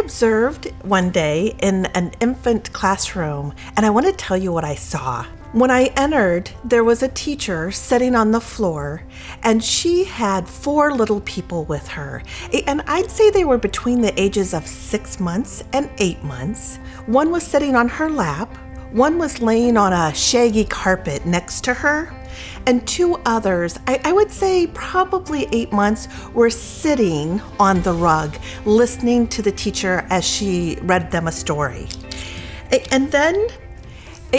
observed one day in an infant classroom, and I want to tell you what I saw. When I entered, there was a teacher sitting on the floor, and she had 4 little people with her. And I'd say they were between the ages of 6 months and 8 months. One was sitting on her lap, one was laying on a shaggy carpet next to her, and 2 others, I would say probably 8 months, were sitting on the rug, listening to the teacher as she read them a story. And then,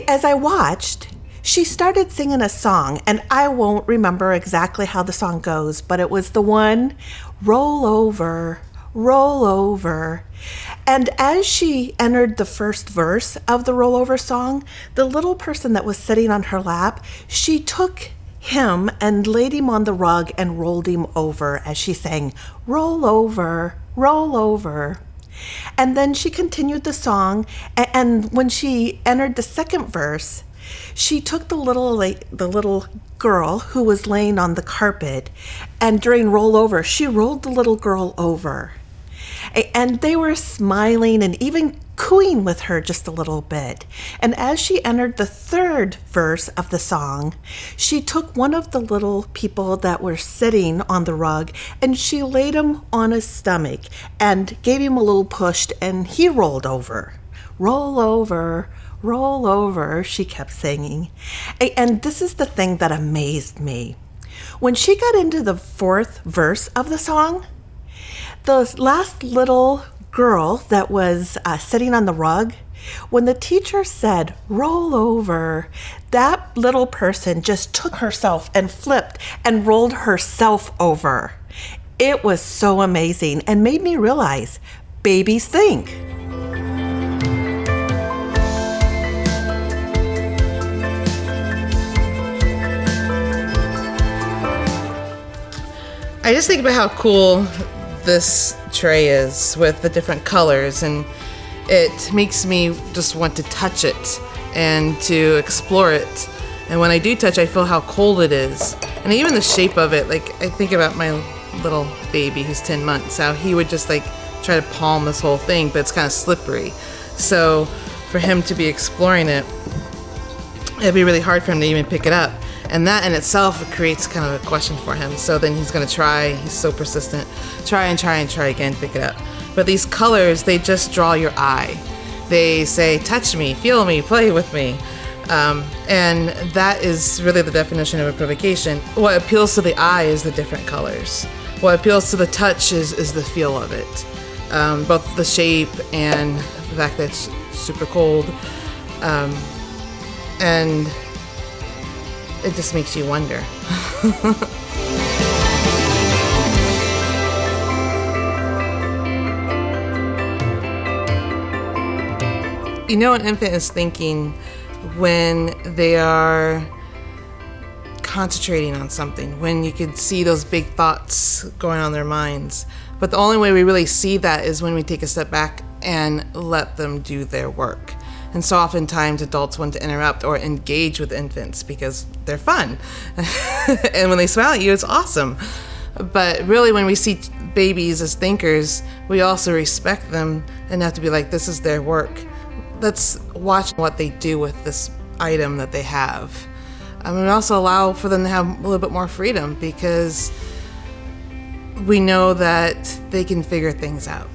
as I watched, she started singing a song, and I won't remember exactly how the song goes, but it was the one, roll over, roll over. And as she entered the first verse of the rollover song, the little person that was sitting on her lap, she took him and laid him on the rug and rolled him over as she sang, roll over, roll over. And then she continued the song, and when she entered the second verse, she took the little girl who was laying on the carpet, and during roll over, she rolled the little girl over. And they were smiling and even cooing with her just a little bit. And as she entered the third verse of the song, she took one of the little people that were sitting on the rug and she laid him on his stomach and gave him a little push, and he rolled over. Roll over, roll over, she kept singing. And this is the thing that amazed me. When she got into the fourth verse of the song, the last little girl that was sitting on the rug, when the teacher said, roll over, that little person just took herself and flipped and rolled herself over. It was so amazing and made me realize babies think. I just think about how cool this tray is with the different colors, and it makes me just want to touch it and to explore it. And when I do touch, I feel how cold it is. And even the shape of it, like I think about my little baby who's 10 months, how he would just like try to palm this whole thing, but it's kind of slippery. So for him to be exploring it, it'd be really hard for him to even pick it up. And that in itself creates kind of a question for him. So then he's going to try, he's so persistent, try again, pick it up. But these colors, they just draw your eye. They say, touch me, feel me, play with me. And that is really the definition of a provocation. What appeals to the eye is the different colors. What appeals to the touch is the feel of it. Both the shape and the fact that it's super cold. And it just makes you wonder. You know, an infant is thinking when they are concentrating on something, when you can see those big thoughts going on in their minds. But the only way we really see that is when we take a step back and let them do their work. And so oftentimes adults want to interrupt or engage with infants because they're fun. And when they smile at you, it's awesome. But really when we see babies as thinkers, we also respect them and have to be like, this is their work. Let's watch what they do with this item that they have. And we also allow for them to have a little bit more freedom because we know that they can figure things out.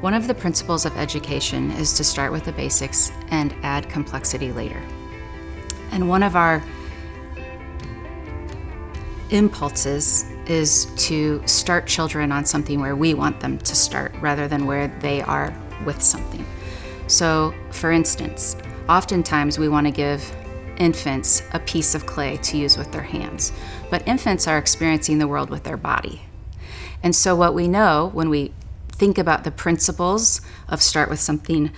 One of the principles of education is to start with the basics and add complexity later. And one of our impulses is to start children on something where we want them to start rather than where they are with something. So, for instance, oftentimes we want to give infants a piece of clay to use with their hands, but infants are experiencing the world with their body. And so what we know when we think about the principles of start with something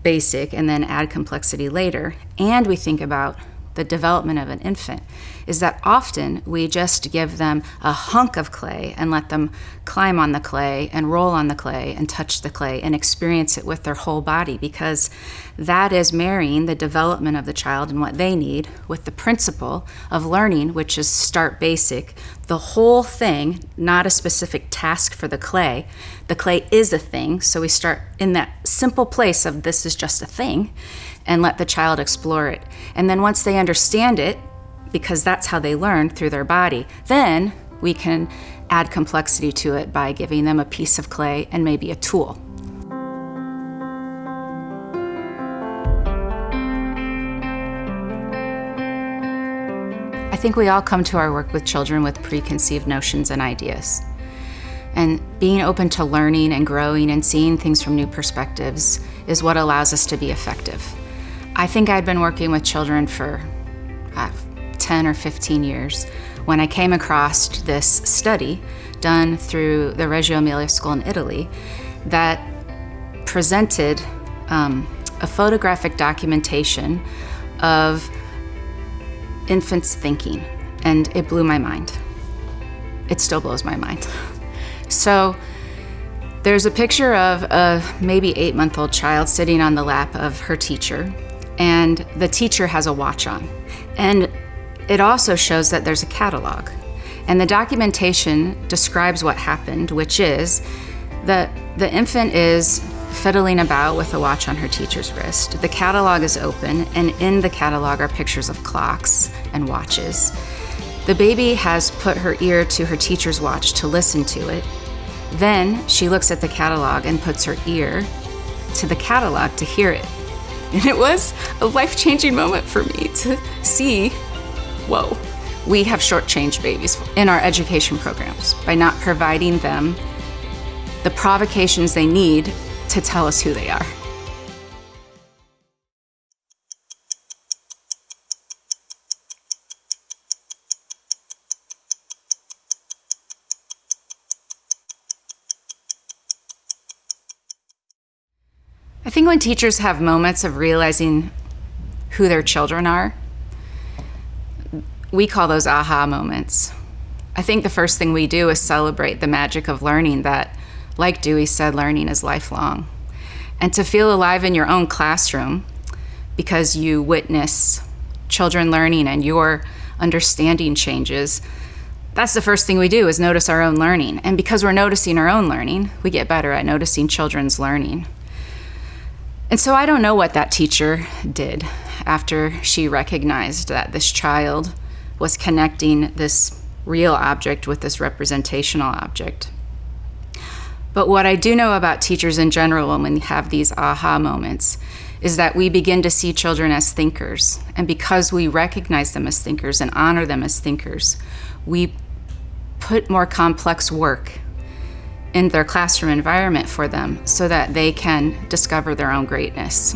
basic and then add complexity later, and we think about the development of an infant, is that often we just give them a hunk of clay and let them climb on the clay and roll on the clay and touch the clay and experience it with their whole body, because that is marrying the development of the child and what they need with the principle of learning, which is start basic, the whole thing, not a specific task for the clay. The clay is a thing, so we start in that simple place of this is just a thing and let the child explore it. And then once they understand it, because that's how they learn through their body, then we can add complexity to it by giving them a piece of clay and maybe a tool. I think we all come to our work with children with preconceived notions and ideas. And being open to learning and growing and seeing things from new perspectives is what allows us to be effective. I think I'd been working with children for 10 or 15 years when I came across this study done through the Reggio Emilia School in Italy that presented a photographic documentation of infants thinking, and it blew my mind. It still blows my mind. So there's a picture of a maybe 8-month-old child sitting on the lap of her teacher, and the teacher has a watch on. And it also shows that there's a catalog. And the documentation describes what happened, which is that the infant is fiddling about with a watch on her teacher's wrist. The catalog is open, and in the catalog are pictures of clocks and watches. The baby has put her ear to her teacher's watch to listen to it. Then she looks at the catalog and puts her ear to the catalog to hear it. And it was a life-changing moment for me to see, whoa, we have shortchanged babies in our education programs by not providing them the provocations they need to tell us who they are. I think when teachers have moments of realizing who their children are, we call those aha moments. I think the first thing we do is celebrate the magic of learning that, like Dewey said, learning is lifelong. And to feel alive in your own classroom because you witness children learning and your understanding changes, that's the first thing we do, is notice our own learning. And because we're noticing our own learning, we get better at noticing children's learning. And so I don't know what that teacher did after she recognized that this child was connecting this real object with this representational object. But what I do know about teachers in general when we have these aha moments is that we begin to see children as thinkers. And because we recognize them as thinkers and honor them as thinkers, we put more complex work in their classroom environment for them so that they can discover their own greatness.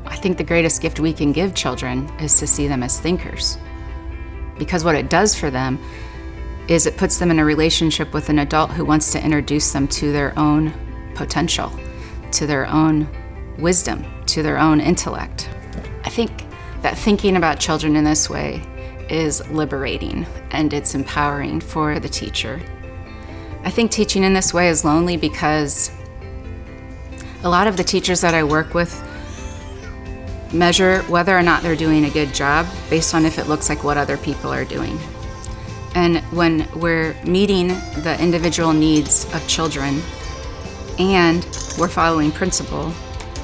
I think the greatest gift we can give children is to see them as thinkers, because what it does for them is it puts them in a relationship with an adult who wants to introduce them to their own potential, to their own wisdom, to their own intellect. I think that thinking about children in this way is liberating and it's empowering for the teacher. I think teaching in this way is lonely because a lot of the teachers that I work with measure whether or not they're doing a good job based on if it looks like what other people are doing. And when we're meeting the individual needs of children and we're following principle,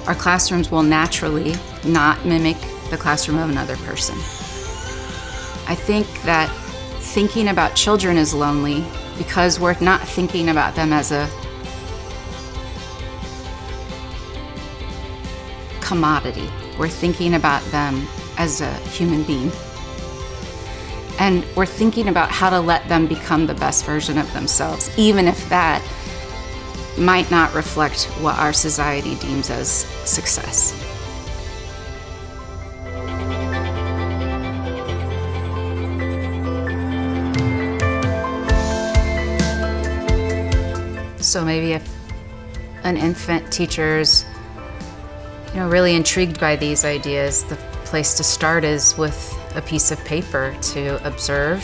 our classrooms will naturally not mimic the classroom of another person. I think that thinking about children is lonely because we're not thinking about them as a commodity. We're thinking about them as a human being. And we're thinking about how to let them become the best version of themselves, even if that might not reflect what our society deems as success. So maybe if an infant teacher's really intrigued by these ideas, the place to start is with a piece of paper to observe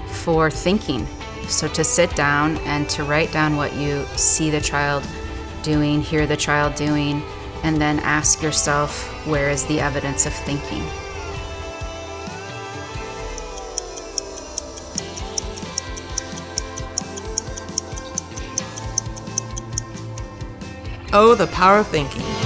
for thinking. So to sit down and to write down what you see the child doing, hear the child doing, and then ask yourself, where is the evidence of thinking? Oh, the power of thinking.